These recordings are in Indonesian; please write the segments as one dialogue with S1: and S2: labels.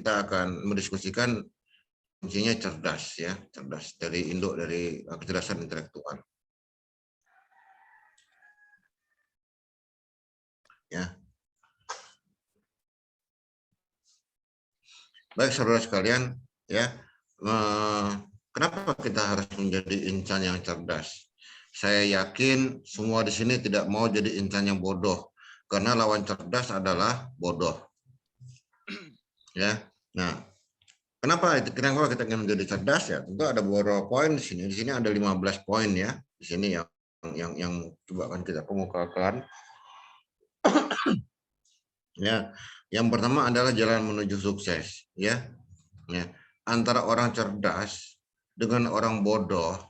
S1: kita akan mendiskusikan kuncinya cerdas ya, cerdas dari induk dari kecerdasan intelektual. Ya. Baik saudara sekalian, ya. Kenapa kita harus menjadi insan yang cerdas? Saya yakin semua di sini tidak mau jadi insan yang bodoh, karena lawan cerdas adalah bodoh. Ya. Nah, kenapa kita ingin menjadi cerdas ya? Tentu ada beberapa poin di sini. Di sini ada 15 poin ya. Di sini yang coba akan kita kemukakan. Ya, yang pertama adalah jalan menuju sukses, ya. Ya, antara orang cerdas dengan orang bodoh,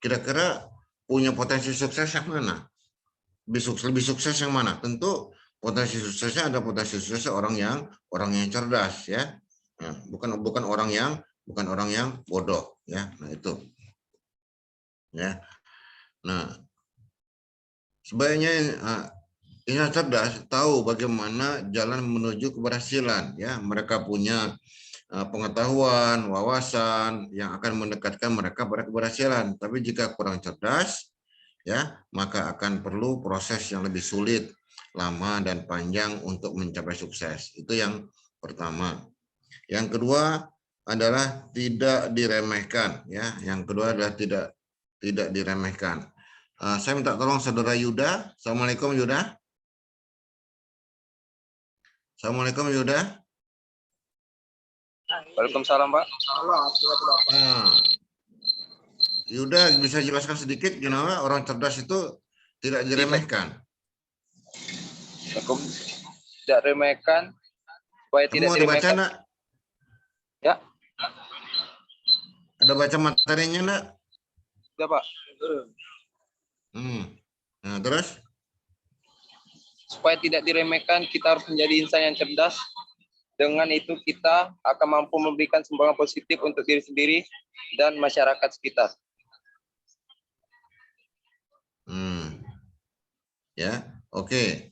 S1: kira-kira punya potensi sukses yang mana? Lebih sukses yang mana? Tentu potensi suksesnya ada potensi sukses orang yang cerdas, ya. Nah, bukan orang yang bodoh, ya. Nah itu, ya. Nah, sebaiknya yang cerdas tahu bagaimana jalan menuju keberhasilan, ya. Mereka punya pengetahuan, wawasan yang akan mendekatkan mereka pada keberhasilan. Tapi jika kurang cerdas, ya, maka akan perlu proses yang lebih sulit, lama dan panjang untuk mencapai sukses. Itu yang pertama. Yang kedua adalah tidak diremehkan, ya. Yang kedua adalah tidak diremehkan. Saya minta tolong saudara Yuda. Assalamualaikum Yuda. Assalamualaikum Yuda.
S2: Waalaikumsalam, Pak.
S1: Nah, Yuda bisa jelaskan sedikit kenapa orang cerdas itu tidak diremehkan?
S2: Tidak remehkan, supaya
S1: Kamu
S2: tidak
S1: ada baca
S2: diremehkan.
S1: enggak?
S2: Ya.
S1: Ada baca materinya enggak?
S2: Ya, Pak.
S1: Nah, terus?
S2: Supaya tidak diremehkan, kita harus menjadi insan yang cerdas. Dengan itu kita akan mampu memberikan sumbangan positif untuk diri sendiri dan masyarakat sekitar.
S1: Ya, oke.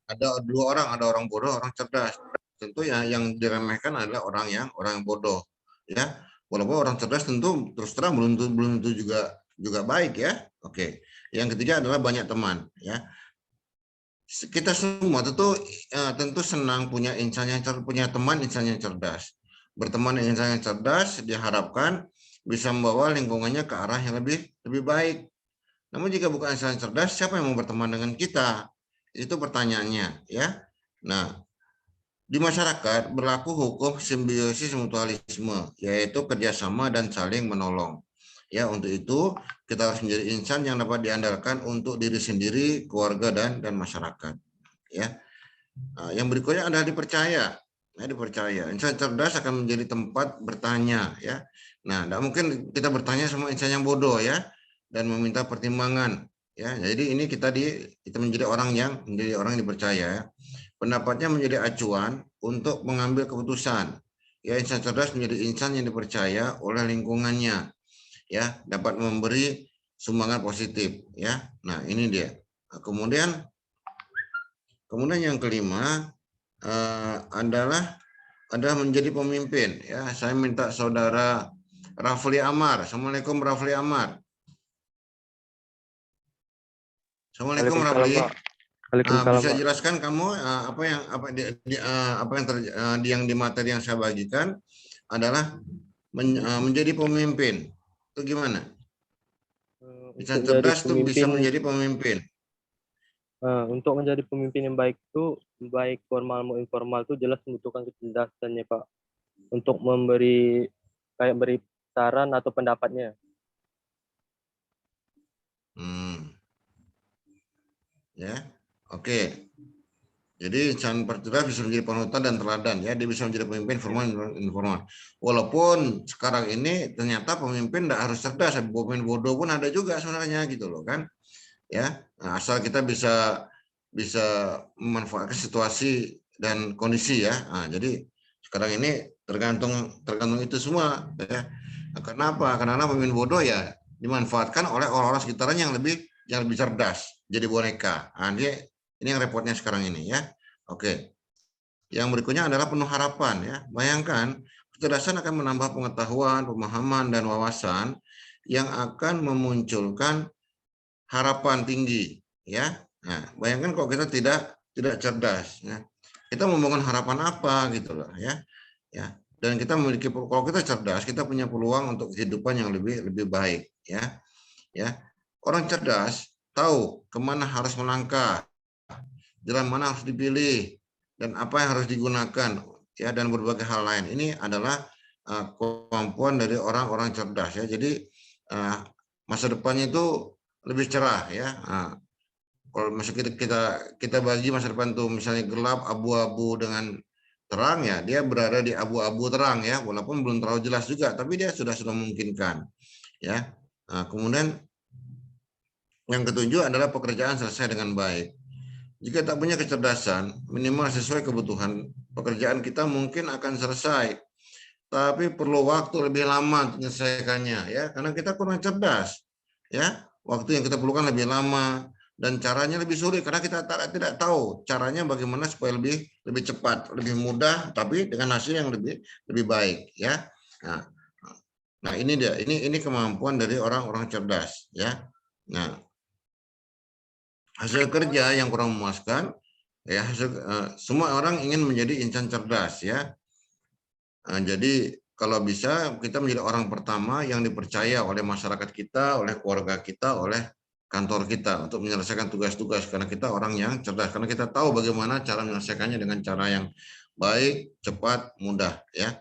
S1: Ada dua orang, ada orang bodoh, orang cerdas. Tentu ya yang diremehkan adalah orang yang bodoh, ya. Walaupun orang cerdas tentu terus terang belum tentu juga baik ya. Oke. Yang ketiga adalah banyak teman, ya. Kita semua tentu senang punya teman insan yang cerdas. Berteman dengan insan yang cerdas diharapkan bisa membawa lingkungannya ke arah yang lebih baik. Namun jika bukan insan yang cerdas, siapa yang mau berteman dengan kita? Itu pertanyaannya, ya. Nah, di masyarakat berlaku hukum simbiosis mutualisme, yaitu kerjasama dan saling menolong. Ya, untuk itu kita harus menjadi insan yang dapat diandalkan untuk diri sendiri, keluarga dan masyarakat. Ya, nah, yang berikutnya adalah dipercaya. Dipercaya. Insan cerdas akan menjadi tempat bertanya. Ya, nah, tidak mungkin kita bertanya sama insan yang bodoh ya dan meminta pertimbangan. Ya, jadi ini kita menjadi orang yang dipercaya. Ya. Pendapatnya menjadi acuan untuk mengambil keputusan. Ya, insan cerdas menjadi insan yang dipercaya oleh lingkungannya. Ya, dapat memberi sumbangan positif. Ya, nah ini dia. Nah, kemudian yang kelima adalah menjadi pemimpin. Ya, saya minta saudara Rafli Amar. Assalamualaikum Rafli Amar. Assalamualaikum Rafli. Bisa jelaskan kamu yang di materi yang saya bagikan adalah menjadi pemimpin. Itu gimana? Bisa cerdas tuh bisa menjadi pemimpin.
S3: Untuk menjadi pemimpin yang baik itu, baik formal maupun informal itu jelas membutuhkan kecerdasannya, Pak. Untuk beri saran atau pendapatnya.
S1: Ya, oke. Jadi insan cerdas bisa menjadi panutan dan teladan ya, dia bisa menjadi pemimpin formal dan informal. Walaupun sekarang ini ternyata pemimpin tidak harus cerdas, pemimpin bodoh pun ada juga sebenarnya gitu loh kan. Ya, nah, asal kita bisa memanfaatkan situasi dan kondisi ya. Nah, jadi sekarang ini tergantung itu semua ya. Nah, kenapa? Karena pemimpin bodoh ya dimanfaatkan oleh orang-orang sekitarnya yang lebih cerdas, jadi boneka. Nah, ini yang repotnya sekarang ini ya. Oke. Yang berikutnya adalah penuh harapan ya. Bayangkan kecerdasan akan menambah pengetahuan, pemahaman dan wawasan yang akan memunculkan harapan tinggi ya. Nah, bayangkan kalau kita tidak cerdas ya. Kita membangun harapan apa gitu loh ya. Ya. Dan kita memiliki, kalau kita cerdas, kita punya peluang untuk kehidupan yang lebih baik ya. Ya. Orang cerdas tahu kemana harus melangkah, jalan mana harus dipilih, dan apa yang harus digunakan ya, dan berbagai hal lain. Ini adalah kemampuan dari orang-orang cerdas ya. Jadi masa depannya itu lebih cerah ya. Kalau misalnya kita bagi masa depan tuh misalnya gelap, abu-abu dengan terang ya, dia berada di abu-abu terang ya, walaupun belum terlalu jelas juga, tapi dia sudah memungkinkan ya. Kemudian yang ketujuh adalah pekerjaan selesai dengan baik. Jika tak punya kecerdasan, minimal sesuai kebutuhan, pekerjaan kita mungkin akan selesai, tapi perlu waktu lebih lama untuk menyelesaikannya ya, karena kita kurang cerdas ya. Waktu yang kita perlukan lebih lama dan caranya lebih sulit karena kita tidak tahu caranya bagaimana supaya lebih cepat, lebih mudah, tapi dengan hasil yang lebih baik ya. Nah ini dia, ini kemampuan dari orang-orang cerdas ya. Nah, hasil kerja yang kurang memuaskan ya, semua orang ingin menjadi insan cerdas ya. Jadi kalau bisa kita menjadi orang pertama yang dipercaya oleh masyarakat kita, oleh keluarga kita, oleh kantor kita untuk menyelesaikan tugas-tugas, karena kita orang yang cerdas, karena kita tahu bagaimana cara menyelesaikannya dengan cara yang baik, cepat, mudah ya.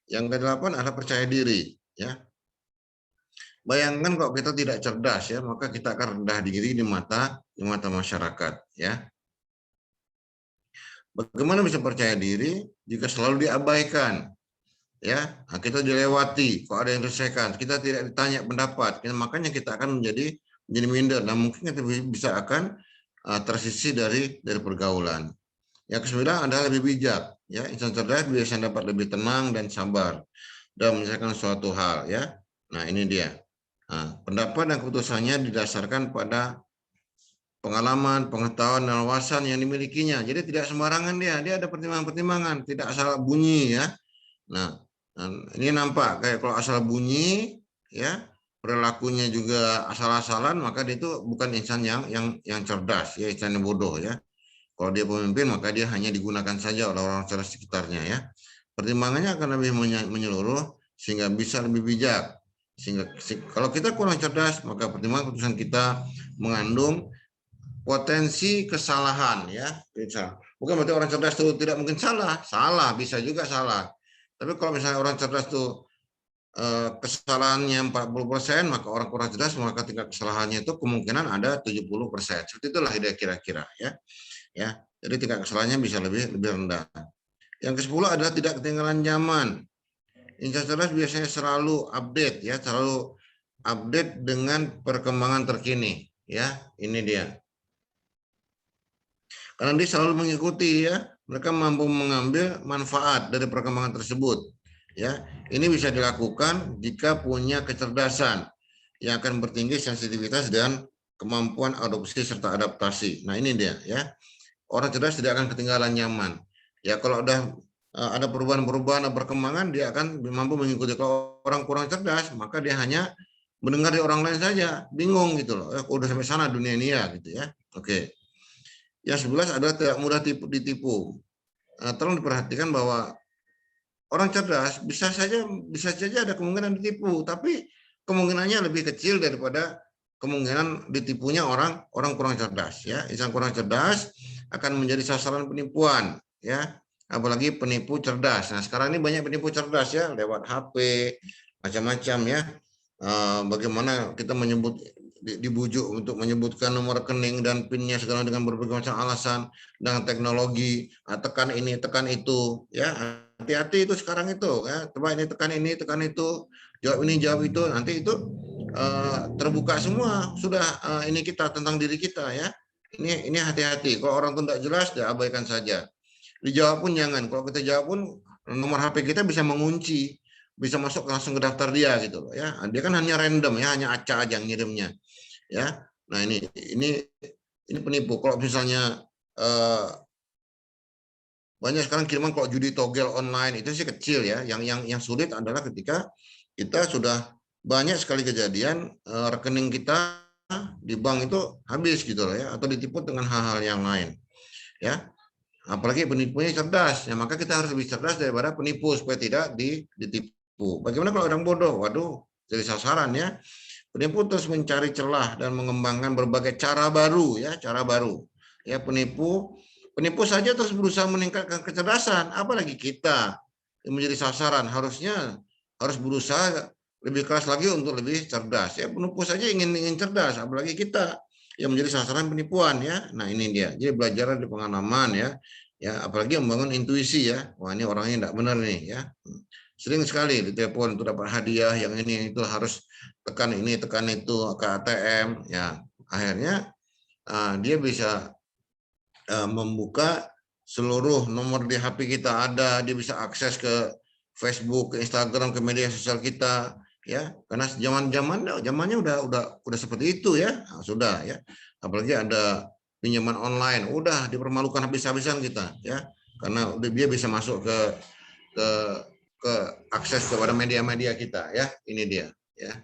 S1: Yang ke-8 adalah percaya diri ya. Bayangkan kalau kita tidak cerdas ya, maka kita akan rendah diri di mata masyarakat ya. Bagaimana bisa percaya diri jika selalu diabaikan? Ya, kita dilewati, kalau ada yang diselesaikan, kita tidak ditanya pendapat, makanya kita akan menjadi minder, dan mungkin kita bisa akan tersisih dari pergaulan. Yang ke-9 adalah lebih bijak, ya. Insan cerdas biasanya dapat lebih tenang dan sabar dalam menyelesaikan suatu hal, ya. Nah, ini dia. Pendapat dan keputusannya didasarkan pada pengalaman, pengetahuan, dan wawasan yang dimilikinya. Jadi tidak sembarangan dia ada pertimbangan-pertimbangan, tidak asal bunyi ya. Nah, ini nampak kayak kalau asal bunyi ya, perilakunya juga asal-asalan, maka dia itu bukan insan yang cerdas ya, insan yang bodoh ya. Kalau dia pemimpin maka dia hanya digunakan saja oleh orang cerdas sekitarnya ya. Pertimbangannya akan lebih menyeluruh sehingga bisa lebih bijak. Sehingga kalau kita kurang cerdas maka pertimbangan keputusan kita mengandung potensi kesalahan ya. Bukan berarti orang cerdas itu tidak mungkin salah bisa juga salah. Tapi kalau misalnya orang cerdas itu kesalahannya 40%, maka orang kurang cerdas maka tingkat kesalahannya itu kemungkinan ada 70%. Seperti itulah kira-kira ya. Ya, jadi tingkat kesalahannya bisa lebih rendah. Yang ke-10 adalah tidak ketinggalan zaman. Insan cerdas biasanya selalu update ya, selalu update dengan perkembangan terkini ya. Ini dia. Karena dia selalu mengikuti ya, mereka mampu mengambil manfaat dari perkembangan tersebut. Ya, ini bisa dilakukan jika punya kecerdasan yang akan bertinggi sensitivitas dan kemampuan adopsi serta adaptasi. Nah, ini dia ya. Orang cerdas tidak akan ketinggalan nyaman. Ya, kalau udah ada perubahan-perubahan atau perkembangan, dia akan mampu mengikuti. Kalau orang kurang cerdas, maka dia hanya mendengar dari orang lain saja, bingung gitu loh. Udah sampai sana dunia ini ya gitu ya. Oke. Yang 11 adalah tidak mudah ditipu. Tolong diperhatikan bahwa orang cerdas bisa saja ada kemungkinan ditipu, tapi kemungkinannya lebih kecil daripada kemungkinan ditipunya orang kurang cerdas ya. Insan kurang cerdas akan menjadi sasaran penipuan ya, apalagi penipu cerdas. Nah, sekarang ini banyak penipu cerdas ya, lewat HP macam-macam ya. Bagaimana kita dibujuk untuk menyebutkan nomor rekening dan PIN-nya segala dengan berbagai macam alasan, dengan teknologi, tekan ini, tekan itu ya. Hati-hati itu sekarang itu ya, coba ini tekan itu, jawab ini, jawab itu, nanti itu terbuka semua sudah ini kita tentang diri kita ya. Ini hati-hati, kalau orang itu tidak jelas dia abaikan saja. Dijawab pun jangan, kalau kita jawab pun nomor HP kita bisa mengunci, bisa masuk langsung ke daftar dia gitu loh ya. Dia kan hanya random ya, hanya acak aja ngirimnya ya. Nah, ini penipu. Kalau misalnya banyak sekarang kiriman kalau judi togel online itu sih kecil ya. Yang sulit adalah ketika kita sudah banyak sekali kejadian rekening kita di bank itu habis gitu loh ya, atau ditipu dengan hal-hal yang lain ya. Apalagi penipunya cerdas, ya maka kita harus lebih cerdas daripada penipu supaya tidak ditipu. Bagaimana kalau orang bodoh? Waduh, jadi sasaran ya. Penipu terus mencari celah dan mengembangkan berbagai cara baru ya, cara baru. Ya penipu saja terus berusaha meningkatkan kecerdasan, apalagi kita yang menjadi sasaran harusnya harus berusaha lebih keras lagi untuk lebih cerdas. Ya penipu saja ingin cerdas, apalagi kita yang menjadi sasaran penipuan ya. Nah ini dia. Jadi belajar dari pengalaman ya. Ya apalagi membangun intuisi ya. Wah ini orangnya tidak benar nih ya. Sering sekali ditelepon untuk dapat hadiah yang ini itu harus tekan ini tekan itu ke ATM ya. Akhirnya dia bisa membuka seluruh nomor di HP kita ada, dia bisa akses ke Facebook, ke Instagram, ke media sosial kita ya. Karena zamannya udah seperti itu ya. Nah, sudah ya. Apalagi ada pinjaman online, udah dipermalukan habis-habisan kita ya. Karena dia bisa masuk ke akses kepada media-media kita ya. Ini dia ya.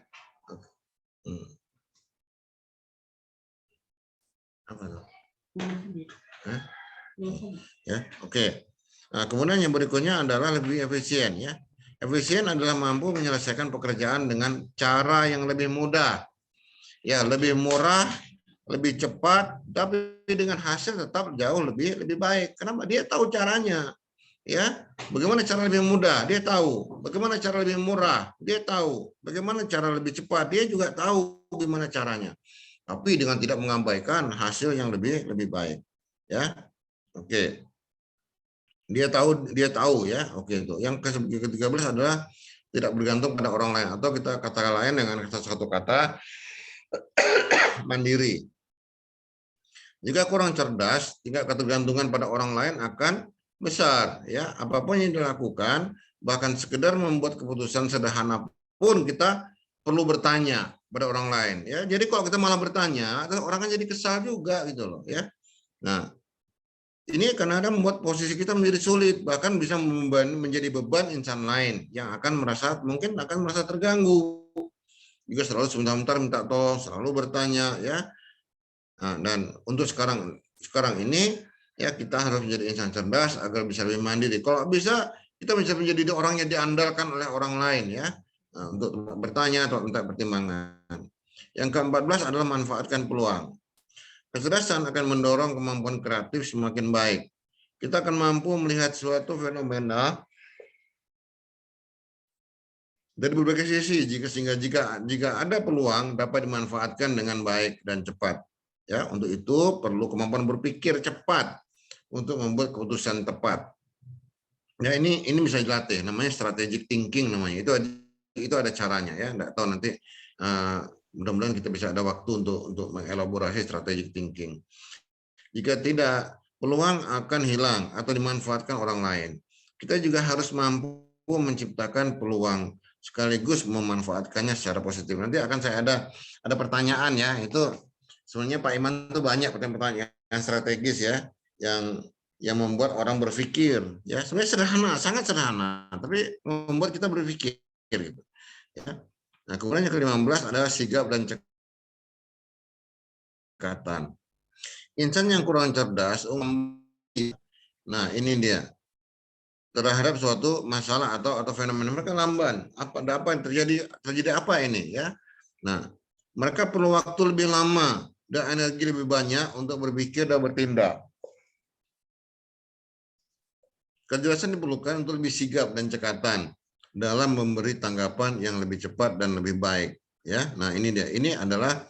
S1: Apa tuh? Ya, oke. Nah, kemudian yang berikutnya adalah lebih efisien ya. Efisien adalah mampu menyelesaikan pekerjaan dengan cara yang lebih mudah. Ya, lebih murah, lebih cepat, tapi dengan hasil tetap jauh lebih baik. Kenapa? Dia tahu caranya. Ya, bagaimana cara lebih mudah? Dia tahu. Bagaimana cara lebih murah? Dia tahu. Bagaimana cara lebih cepat? Dia juga tahu bagaimana caranya. Tapi dengan tidak mengabaikan hasil yang lebih baik. Ya. Oke. Dia tahu ya. Oke itu. Yang ke-13 adalah tidak bergantung pada orang lain, atau kita kata lain dengan satu kata mandiri. Jika kurang cerdas, tingkat ketergantungan pada orang lain akan besar ya. Apapun yang dilakukan, bahkan sekedar membuat keputusan sederhana pun kita perlu bertanya pada orang lain ya. Jadi kalau kita malah bertanya, orang kan jadi kesal juga gitu loh ya. Nah, ini kadang-kadang membuat posisi kita menjadi sulit, bahkan bisa menjadi beban insan lain yang mungkin akan merasa terganggu. Juga selalu sebentar-bentar minta tolong, selalu bertanya ya. Nah, dan untuk sekarang ini ya kita harus menjadi insan cerdas agar bisa lebih mandiri. Kalau bisa kita bisa menjadi orang yang diandalkan oleh orang lain ya. Nah, untuk bertanya atau minta pertimbangan. Yang ke-14 adalah manfaatkan peluang. Kecerdasan akan mendorong kemampuan kreatif semakin baik. Kita akan mampu melihat suatu fenomena dari berbagai sisi sehingga jika ada peluang dapat dimanfaatkan dengan baik dan cepat. Ya, untuk itu perlu kemampuan berpikir cepat untuk membuat keputusan tepat. Ya, ini bisa dilatih, namanya strategic thinking namanya. Itu ada caranya ya. Enggak tahu nanti mudah-mudahan kita bisa ada waktu untuk mengelaborasi strategic thinking. Jika tidak, peluang akan hilang atau dimanfaatkan orang lain. Kita juga harus mampu menciptakan peluang sekaligus memanfaatkannya secara positif. Nanti akan saya ada pertanyaan ya, itu sebenarnya Pak Iman itu banyak pertanyaan strategis ya, yang membuat orang berpikir ya. Sebenarnya sederhana, sangat sederhana, tapi membuat kita berpikir gitu ya. Nah, kemudian yang ke-15 adalah sigap dan cekatan. Insan yang kurang cerdas, nah ini dia, terhadap suatu masalah atau fenomena, mereka lamban. Apa yang terjadi apa ini ya? Nah, mereka perlu waktu lebih lama dan energi lebih banyak untuk berpikir dan bertindak. Kejelasan diperlukan untuk lebih sigap dan cekatan dalam memberi tanggapan yang lebih cepat dan lebih baik ya. Nah, ini dia. Ini adalah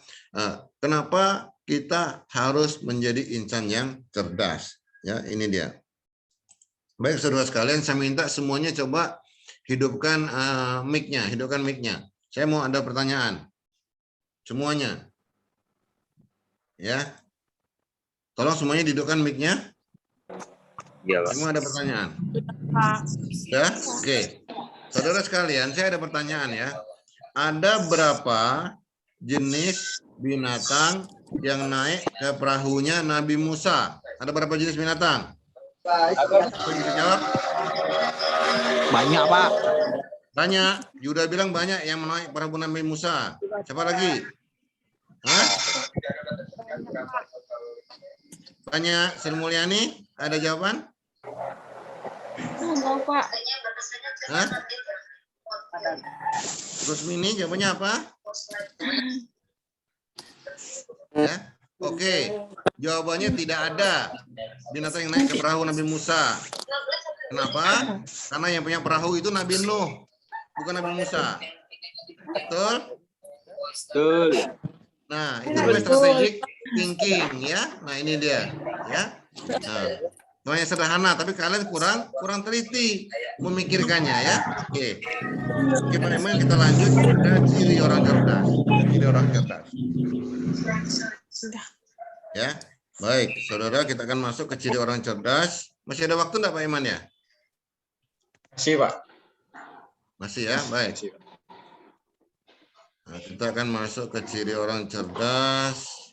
S1: kenapa kita harus menjadi insan yang cerdas ya. Ini dia. Baik saudara sekalian, saya minta semuanya coba hidupkan mic-nya, Saya mau ada pertanyaan. Semuanya. Ya. Tolong semuanya hidupkan mic-nya.
S2: Iya, Pak.
S1: Semua ada pertanyaan? Ya? Oke. Saudara sekalian, saya ada pertanyaan ya. Ada berapa jenis binatang yang naik ke perahunya Nabi Musa? Ada berapa jenis binatang? Begitu jawab.
S4: Banyak, Pak.
S1: Banyak. Yuda bilang banyak yang menaik perahu Nabi Musa. Siapa lagi? Hah? Banyak. Sri Mulyani, ada jawaban?
S5: Enggak, Pak.
S1: Hah? Rusmini, jawabannya apa? Ya. Oke. Jawabannya tidak ada binatang yang naik ke perahu Nabi Musa. Kenapa? Karena yang punya perahu itu Nabi Nuh, bukan Nabi Musa. Betul?
S4: Betul.
S1: Nah, itu namanya strategic thinking ya. Nah, ini dia ya. Nah, semuanya sederhana tapi kalian kurang teliti memikirkannya ya. Oke. Oke, Pak Eman, kita lanjut ke ciri orang cerdas. Ciri orang cerdas. Ya. Baik, Saudara, kita akan masuk ke ciri orang cerdas. Masih ada waktu enggak Pak Iman ya?
S4: Masih, Pak.
S1: Masih ya, baik. Nah, kita akan masuk ke ciri orang cerdas.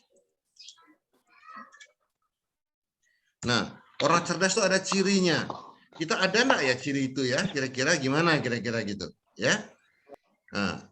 S1: Nah, orang cerdas itu ada cirinya. Kita ada enggak ya ciri itu ya? Kira-kira gimana kira-kira gitu, ya? Nah,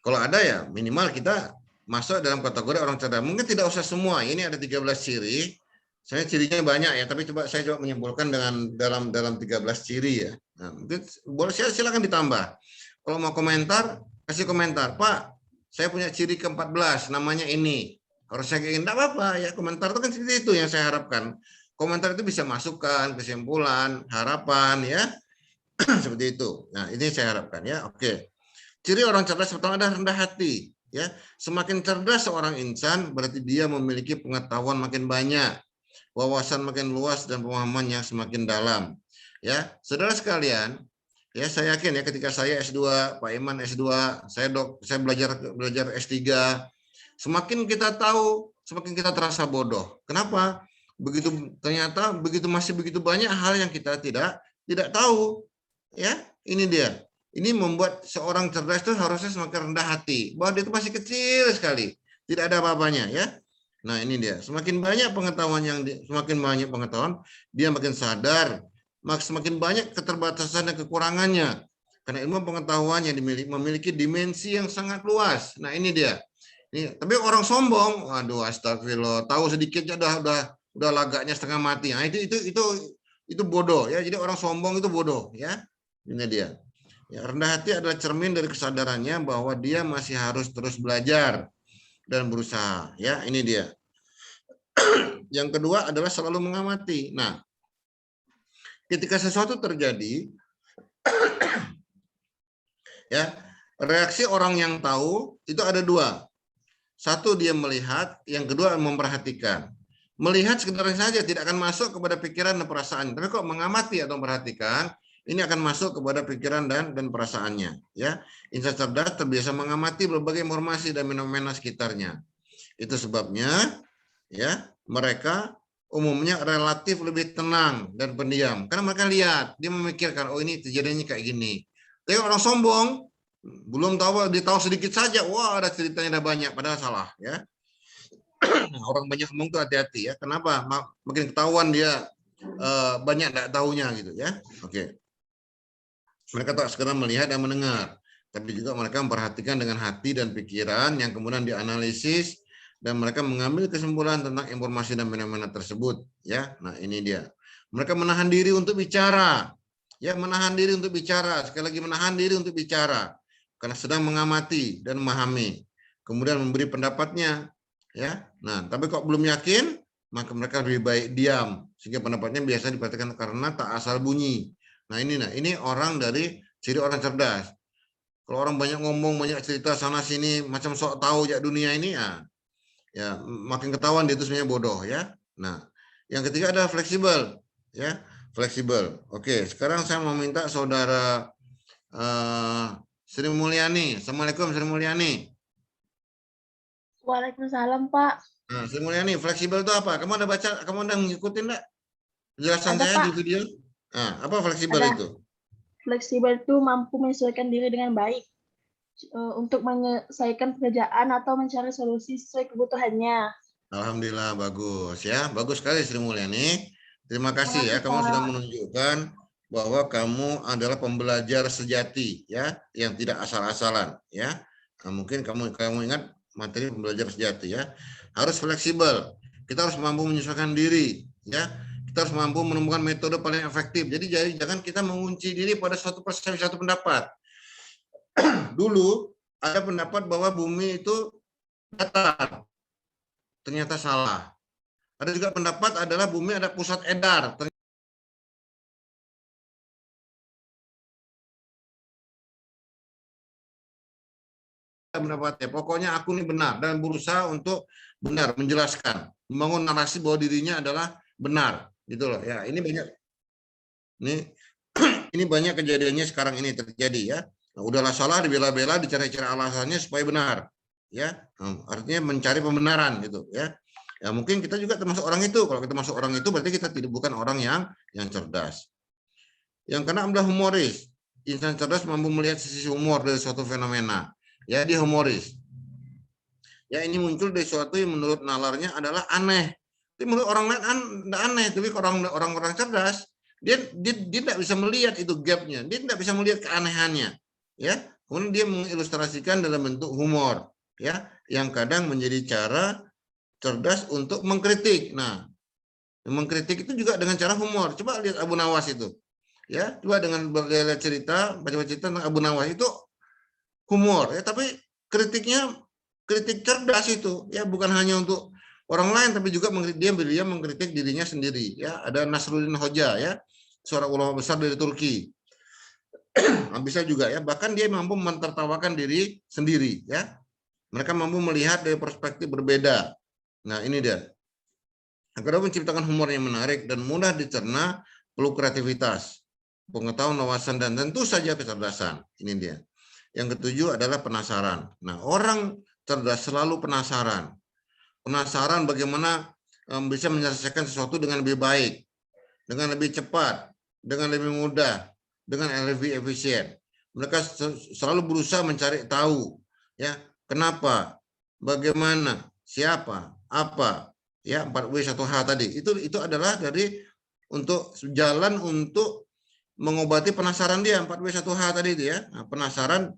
S1: kalau ada ya minimal kita masuk dalam kategori orang cerdas. Mungkin tidak usah semua. Ini ada 13 ciri. Saya cirinya banyak ya, tapi saya coba menyimpulkan dengan dalam 13 ciri ya. Nah, mungkin boleh silakan ditambah. Kalau mau komentar, kasih komentar. Pak, saya punya ciri ke-14, namanya ini. Harus saya ingin, enggak apa-apa ya. Komentar itu kan seperti itu yang saya harapkan. Komentar itu bisa masukan, kesimpulan, harapan ya. Seperti itu. Nah, ini saya harapkan ya. Oke. Ciri orang cerdas pertama adalah rendah hati. Ya, semakin cerdas seorang insan berarti dia memiliki pengetahuan makin banyak, wawasan makin luas dan pemahaman yang semakin dalam. Ya, saudara sekalian, ya saya yakin ya ketika saya S2, Pak Iman S2, saya belajar S3, semakin kita tahu, semakin kita terasa bodoh. Kenapa? Ternyata masih begitu banyak hal yang kita tidak tahu. Ya, ini dia. Ini membuat seorang cerdas itu harusnya semakin rendah hati, bahwa dia itu masih kecil sekali, tidak ada apa-apanya ya. Nah, ini dia. Semakin banyak pengetahuan dia makin sadar, semakin banyak keterbatasan dan kekurangannya. Karena ilmu pengetahuan yang memiliki dimensi yang sangat luas. Nah, ini dia. Ini, tapi orang sombong, waduh astagfirullah, tahu sedikitnya udah lagaknya setengah mati. Nah, itu bodoh ya. Jadi orang sombong itu bodoh ya. Ini dia. Ya, rendah hati adalah cermin dari kesadarannya bahwa dia masih harus terus belajar dan berusaha. Ya, ini dia. Yang kedua adalah selalu mengamati. Nah, ketika sesuatu terjadi, ya, reaksi orang yang tahu itu ada dua. Satu, dia melihat, yang kedua memperhatikan. Melihat sekedar saja tidak akan masuk kepada pikiran dan perasaan. Tapi kok mengamati atau memperhatikan, ini akan masuk kepada pikiran dan perasaannya. Ya, insan cerdas terbiasa mengamati berbagai informasi dan fenomena sekitarnya. Itu sebabnya, ya, mereka umumnya relatif lebih tenang dan pendiam. Karena mereka lihat, dia memikirkan, oh ini terjadinya kayak gini. Tapi orang sombong, belum tahu, dia tahu sedikit saja, wah ada ceritanya ada banyak, padahal salah. Ya. Orang banyak ngomong tuh hati-hati ya. Kenapa? Makin ketahuan dia banyak tidak tahunya gitu ya. Oke. Mereka tak sekedar melihat dan mendengar, tapi juga mereka memperhatikan dengan hati dan pikiran yang kemudian dianalisis dan mereka mengambil kesimpulan tentang informasi dan fenomena tersebut. Ya, nah ini dia. Mereka menahan diri untuk bicara. Ya, menahan diri untuk bicara. Sekali lagi menahan diri untuk bicara karena sedang mengamati dan memahami. Kemudian memberi pendapatnya. Ya, nah tapi kok belum yakin, maka mereka lebih baik diam sehingga pendapatnya biasa diperhatikan karena tak asal bunyi. Nah ini orang dari ciri orang cerdas. Kalau orang banyak ngomong, banyak cerita sana sini, macam sok tahu ya dunia ini ya makin ketahuan dia itu sebenarnya bodoh ya. Nah, yang ketiga adalah fleksibel ya, fleksibel. Oke, sekarang saya mau minta saudara Sri Mulyani. Assalamualaikum Sri Mulyani.
S5: Waalaikumsalam, Pak.
S1: Nah, Sri Mulyani, fleksibel itu apa? Kamu udah baca, kamu udah ngikutin enggak penjelasan
S5: Ada,
S1: saya
S5: Pak.
S1: di video? Nah, apa fleksibel
S5: Ada.
S1: itu?
S5: Fleksibel itu mampu menyesuaikan diri dengan baik untuk menyelesaikan pekerjaan atau mencari solusi sesuai kebutuhannya.
S1: Alhamdulillah bagus ya, bagus sekali Sri Mulyani. Terima kasih ya, kamu sudah menunjukkan bahwa kamu adalah pembelajar sejati ya, yang tidak asal-asalan ya. Nah, mungkin kamu ingat materi pembelajar sejati ya. Harus fleksibel. Kita harus mampu menyesuaikan diri ya. Kita harus mampu menemukan metode paling efektif. Jadi jangan kita mengunci diri pada suatu persepsi, satu pendapat. Dulu ada pendapat bahwa bumi itu datar. Ternyata salah. Ada juga pendapat adalah bumi ada pusat edar. Pendapatnya, pokoknya aku ini benar dan berusaha untuk benar menjelaskan, membangun narasi bahwa dirinya adalah benar, gitu loh. Ya, ini banyak, ini banyak kejadiannya sekarang ini terjadi ya. Nah, udahlah salah dibela-bela, dicari-cari alasannya supaya benar, ya. Artinya mencari pembenaran gitu ya. Ya mungkin kita juga termasuk orang itu. Kalau kita masuk orang itu berarti kita bukan orang yang cerdas. Yang keenam adalah humoris. Insan cerdas mampu melihat sisi humor dari suatu fenomena. Ya, dia humoris. Ya, ini muncul dari suatu yang menurut nalarnya adalah aneh. Tapi menurut orang lain tidak aneh, tapi orang-orang cerdas dia tidak bisa melihat itu gapnya, dia tidak bisa melihat keanehannya. Ya, kemudian dia mengilustrasikan dalam bentuk humor, ya, yang kadang menjadi cara cerdas untuk mengkritik. Nah, mengkritik itu juga dengan cara humor. Coba lihat Abu Nawas itu, ya, coba dengan baca cerita tentang Abu Nawas itu humor, ya, tapi kritiknya kritik cerdas itu, ya, bukan hanya untuk orang lain, tapi juga dia mengkritik dirinya sendiri, ya. Ada Nasruddin Hoja, ya, seorang ulama besar dari Turki, bisa juga, ya, bahkan dia mampu mentertawakan diri sendiri, ya. Mereka mampu melihat dari perspektif berbeda. Nah, ini dia. Agar menciptakan humor yang menarik dan mudah dicerna perlu kreativitas, pengetahuan, wawasan, dan tentu saja kecerdasan. Ini dia. Yang ketujuh adalah penasaran. Nah, orang cerdas selalu penasaran. Penasaran bagaimana bisa menyelesaikan sesuatu dengan lebih baik, dengan lebih cepat, dengan lebih mudah, dengan lebih efisien. Mereka selalu berusaha mencari tahu, ya, kenapa, bagaimana, siapa, apa, ya, 4W1H tadi. Itu adalah dari untuk jalan untuk mengobati penasaran dia, 4W1H tadi itu, ya. Nah, penasaran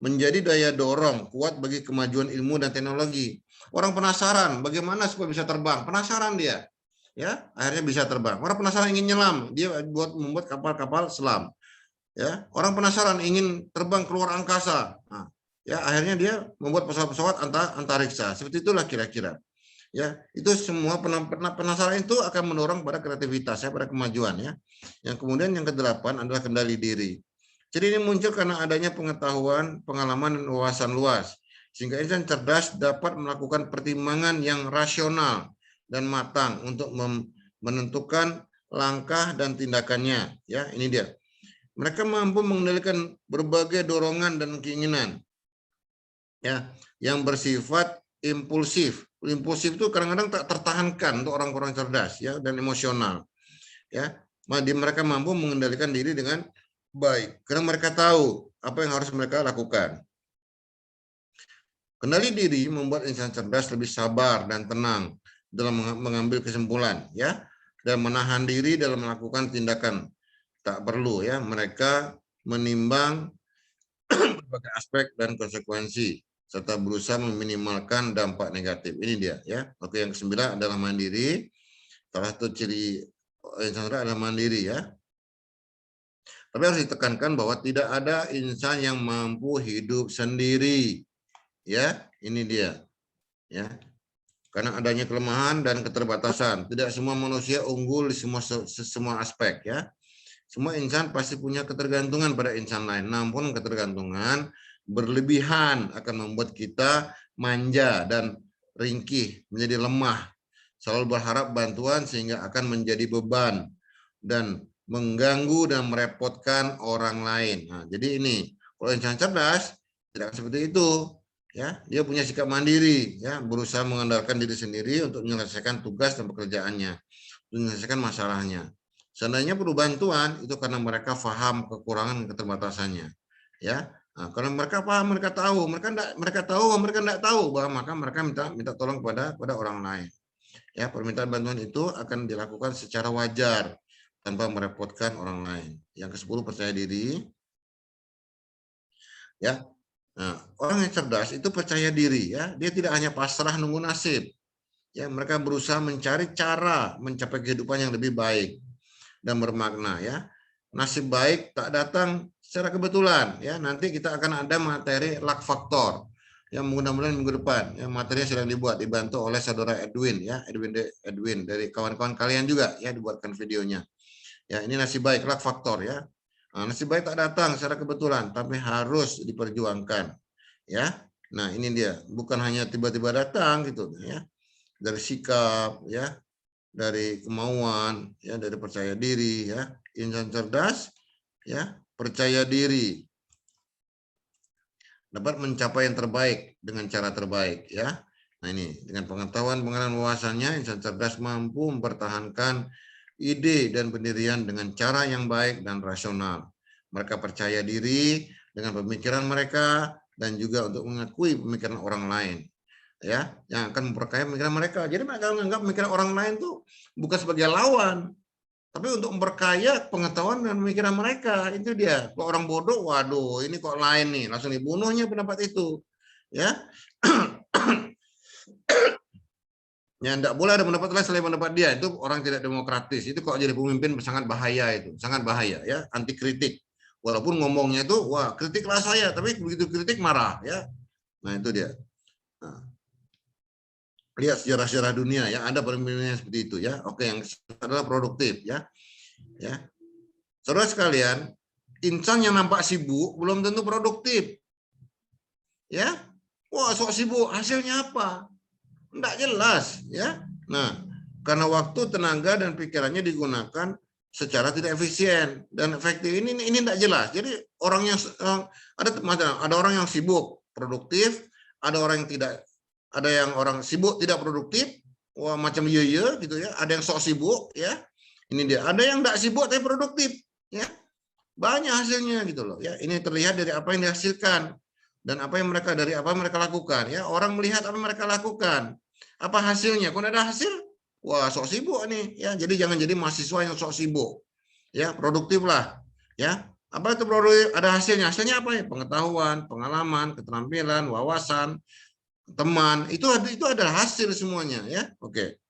S1: menjadi daya dorong kuat bagi kemajuan ilmu dan teknologi. Orang penasaran bagaimana supaya bisa terbang, penasaran dia, ya, akhirnya bisa terbang. Orang penasaran ingin nyelam, dia membuat kapal-kapal selam, ya. Orang penasaran ingin terbang keluar angkasa, nah, ya, akhirnya dia membuat pesawat-pesawat antariksa. Seperti itulah kira-kira. Ya, itu semua penasaran itu akan mendorong pada kreativitas, ya, pada kemajuan, ya. Yang kemudian yang kedelapan adalah kendali diri. Jadi ini muncul karena adanya pengetahuan, pengalaman, dan wawasan luas. Sehingga insan cerdas dapat melakukan pertimbangan yang rasional dan matang untuk menentukan langkah dan tindakannya. Ya, ini dia. Mereka mampu mengendalikan berbagai dorongan dan keinginan, ya, yang bersifat impulsif. Impulsif itu kadang-kadang tak tertahankan untuk orang-orang cerdas, ya, dan emosional. Ya, mereka mampu mengendalikan diri dengan baik karena mereka tahu apa yang harus mereka lakukan. Kendali diri membuat insan cerdas lebih sabar dan tenang dalam mengambil kesimpulan, ya, dan menahan diri dalam melakukan tindakan tak perlu, ya. Mereka menimbang berbagai aspek dan konsekuensi serta berusaha meminimalkan dampak negatif. Ini dia, ya. Oke, yang ke-9 adalah mandiri. Salah satu ciri insan cerdas adalah mandiri, ya. Tapi harus ditekankan bahwa tidak ada insan yang mampu hidup sendiri. Ya, ini dia. Ya. Karena adanya kelemahan dan keterbatasan. Tidak semua manusia unggul di semua aspek, ya. Semua insan pasti punya ketergantungan pada insan lain. Namun ketergantungan berlebihan akan membuat kita manja dan ringkih, menjadi lemah. Selalu berharap bantuan sehingga akan menjadi beban dan mengganggu dan merepotkan orang lain. Nah, jadi ini kalau insan cerdas tidak seperti itu, ya. Dia punya sikap mandiri, ya, berusaha mengandalkan diri sendiri untuk menyelesaikan tugas dan pekerjaannya, menyelesaikan masalahnya. Seandainya perlu bantuan itu karena mereka paham kekurangan dan keterbatasannya, ya. Nah, karena mereka paham, mereka tahu, mereka tidak tahu bahwa maka mereka minta tolong pada orang lain. Ya, permintaan bantuan itu akan dilakukan secara wajar tanpa merepotkan orang lain. Yang ke-10, percaya diri. Ya. Nah, orang yang cerdas itu percaya diri ya. Dia tidak hanya pasrah nunggu nasib. Ya, mereka berusaha mencari cara mencapai kehidupan yang lebih baik dan bermakna ya. Nasib baik tak datang secara kebetulan ya. Nanti kita akan ada materi luck factor yang mudah-mudahan minggu depan ya, materinya sedang dibantu oleh saudara Edwin ya, Edwin dari kawan-kawan kalian juga ya, dibuatkan videonya. Ya, ini nasib baik luck factor ya. Nah, nasib baik tak datang secara kebetulan, tapi harus diperjuangkan ya. Nah, ini dia, bukan hanya tiba-tiba datang gitu ya. Dari sikap ya, dari kemauan ya, dari percaya diri ya. Insan cerdas ya, percaya diri, dapat mencapai yang terbaik dengan cara terbaik ya. Nah, ini dengan pengetahuan wawasannya, insan cerdas mampu mempertahankan ide dan pendirian dengan cara yang baik dan rasional. Mereka percaya diri dengan pemikiran mereka dan juga untuk mengakui pemikiran orang lain ya, yang akan memperkaya pemikiran mereka. Jadi mereka menganggap pemikiran orang lain tuh bukan sebagai lawan, tapi untuk memperkaya pengetahuan dan pemikiran mereka. Itu dia. Kalau orang bodoh, waduh, ini kok lain nih, langsung dibunuhnya pendapat itu. Ya. Ya, enggak boleh ada pendapat lain selain pendapat dia. Itu orang tidak demokratis. Itu kok jadi pemimpin sangat bahaya itu. Sangat bahaya ya, anti kritik. Walaupun ngomongnya itu, wah, kritiklah saya, tapi begitu kritik marah ya. Nah, itu dia. Nah, lihat sejarah-sejarah dunia ya, ada pemimpinnya seperti itu ya. Oke, yang adalah produktif ya. Ya. Saudara sekalian, insan yang nampak sibuk belum tentu produktif. Ya. Wah, sok sibuk, hasilnya apa? Enggak jelas, ya. Nah, karena waktu, tenaga dan pikirannya digunakan secara tidak efisien dan efektif, ini enggak jelas. Jadi orang yang ada orang yang sibuk produktif, ada orang yang tidak, ada yang orang sibuk tidak produktif, wah macam iya gitu ya. Ada yang sok sibuk ya. Ini dia. Ada yang enggak sibuk tapi produktif, ya. Banyak hasilnya gitu loh, ya. Ini terlihat dari apa yang dihasilkan dan apa yang mereka lakukan ya. Orang melihat apa yang mereka lakukan, apa hasilnya. Kalau ada hasil, wah sok sibuk nih ya. Jadi jangan jadi mahasiswa yang sok sibuk ya, produktif lah ya. Apa itu produktif? Ada hasilnya. Hasilnya apa ya? Pengetahuan, pengalaman, keterampilan, wawasan, teman, itu adalah hasil semuanya ya. Oke.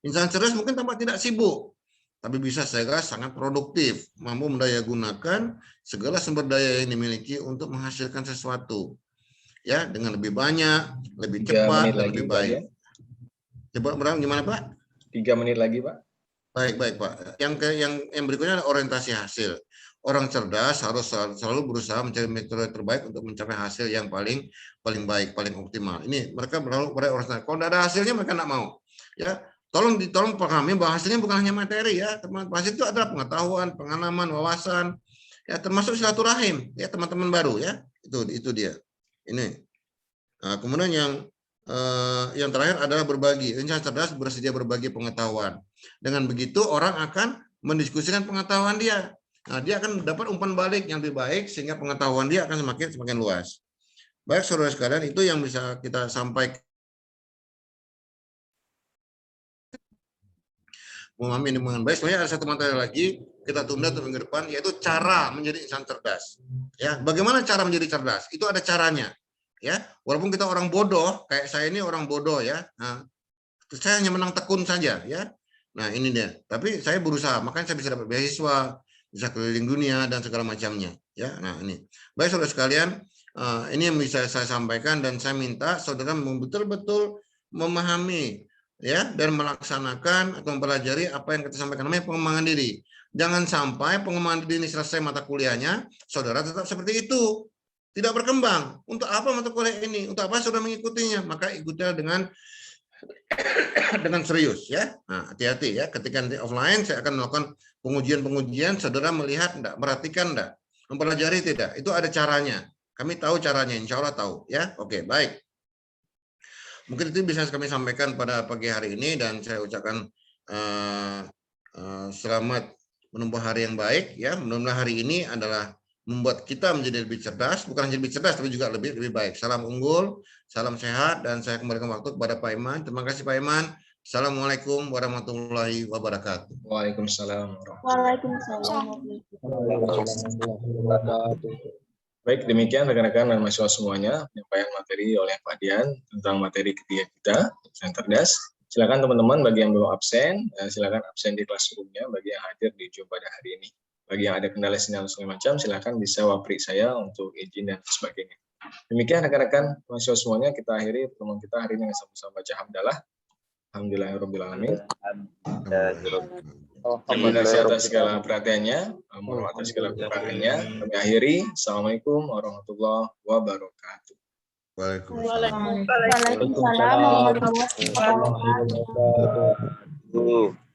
S1: Insan cerdas mungkin tampak tidak sibuk, tapi bisa sangat produktif, mampu mendayagunakan segala sumber daya yang dimiliki untuk menghasilkan sesuatu, ya, dengan lebih banyak, lebih cepat, dan lebih baik. Coba berang gimana Pak?
S4: 3 menit lagi Pak.
S1: Baik Pak. Yang berikutnya adalah orientasi hasil. Orang cerdas harus selalu berusaha mencari metode terbaik untuk mencapai hasil yang paling baik, paling optimal. Ini mereka berorientasi. Kalau tidak ada hasilnya mereka tidak mau, ya. Tolong pahami bahwa hasilnya bukan hanya materi ya, teman-teman. Hasil itu adalah pengetahuan, pengalaman, wawasan, ya, termasuk silaturahim ya, teman-teman baru ya. Itu dia. Ini. Nah, kemudian yang terakhir adalah berbagi. Insan cerdas bersedia berbagi pengetahuan. Dengan begitu orang akan mendiskusikan pengetahuan dia. Nah, dia akan dapat umpan balik yang lebih baik sehingga pengetahuan dia akan semakin luas. Baik saudara sekalian, itu yang bisa kita sampaikan. Memahami ini dengan baik. Sebenarnya ada satu materi lagi kita tunda untuk minggu depan, yaitu cara menjadi insan cerdas. Ya, bagaimana cara menjadi cerdas? Itu ada caranya. Ya, walaupun kita orang bodoh, kayak saya ini orang bodoh ya. Nah, saya hanya menang tekun saja ya. Nah, ini dia. Tapi saya berusaha, makanya saya bisa dapat beasiswa, bisa keliling dunia dan segala macamnya. Ya, nah ini. Baik saudara sekalian, ini yang bisa saya sampaikan dan saya minta saudara betul-betul memahami ya dan melaksanakan atau mempelajari apa yang kita sampaikan, namanya pengembangan diri. Jangan sampai pengembangan diri ini selesai mata kuliahnya, saudara tetap seperti itu, tidak berkembang. Untuk apa mata kuliah ini? Untuk apa saudara mengikutinya? Maka ikutilah dengan serius ya. Nah, hati-hati ya, ketika nanti offline saya akan melakukan pengujian, saudara melihat enggak, perhatikan enggak, mempelajari tidak, itu ada caranya. Kami tahu caranya, insya Allah tahu ya. Oke, baik. Mungkin itu bisa kami sampaikan pada pagi hari ini dan saya ucapkan selamat menempuh hari yang baik ya. Mudah-mudahan hari ini adalah membuat kita menjadi lebih cerdas, bukan hanya lebih cerdas tapi juga lebih baik. Salam unggul, salam sehat, dan saya kembalikan waktu kepada Pak Iman. Terima kasih Pak Iman. Assalamualaikum warahmatullahi wabarakatuh.
S4: Waalaikumsalam.
S5: Waalaikumsalam.
S4: Baik, demikian rekan-rekan dan mahasiswa semuanya penyampaian materi oleh Pak Dian tentang materi ketiga kita, absen cerdas. Silakan teman-teman bagi yang belum absen, silakan absen di classroom-nya bagi yang hadir di Zoom pada hari ini. Bagi yang ada kendala sinyal segala macam, silakan bisa wapri saya untuk izin dan sebagainya. Demikian rekan-rekan mahasiswa semuanya, kita akhiri pertemuan kita hari ini dengan sama-sama baca hamdalah. Alhamdulillahirabbil alamin. Terima kasih atas segala perhatiannya, mohon maaf atas segala perhatiannya. Kami akhiri. Assalamualaikum warahmatullahi wabarakatuh.
S5: Waalaikumsalam warahmatullahi wabarakatuh.